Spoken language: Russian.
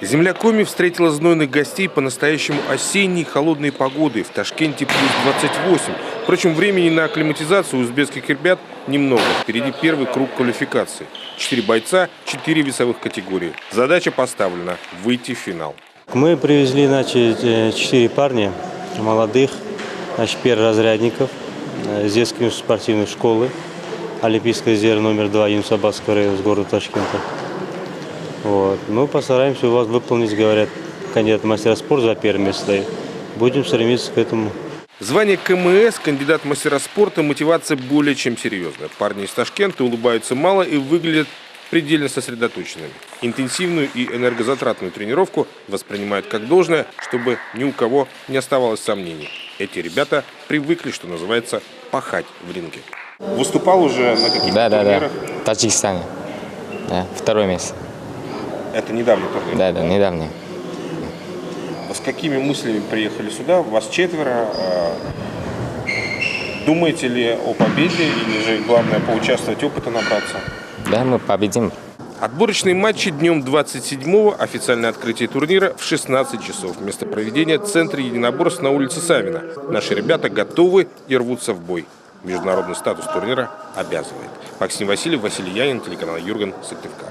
Земля Коми встретила знойных гостей по-настоящему осенней холодной погоды. В Ташкенте плюс 28. Впрочем, времени на акклиматизацию у узбекских ребят немного. Впереди первый круг квалификации. 4 бойца, 4 весовых категории. Задача поставлена – выйти в финал. Мы привезли, 4 парня молодых, перворазрядников с детской спортивной школы Олимпийская резерв номер 2 Юнусабадского района с города Ташкента. Мы постараемся у вас выполнить, говорят, кандидат в мастера спорта за первое место стоит. Будем стремиться к этому. Звание КМС, кандидат в мастера спорта, мотивация более чем серьезная. Парни из Ташкента улыбаются мало и выглядят предельно сосредоточенными. Интенсивную и энергозатратную тренировку воспринимают как должное, чтобы ни у кого не оставалось сомнений. Эти ребята привыкли, что называется, пахать в ринге. Выступал уже на каких-то турнирах? Да. В Таджикистане. Да, 2 место. Это недавний турнир? Да, недавний. С какими мыслями приехали сюда? Вас 4. Думаете ли о победе или же главное поучаствовать, опыта набраться? Да, мы победим. Отборочные матчи днем 27-го, официальное открытие турнира в 16 часов. Место проведения – Центр единоборств на улице Савина. Наши ребята готовы и рвутся в бой. Международный статус турнира обязывает. Максим Васильев, Василий Янин, телеканал Юрган, Сыктывкар.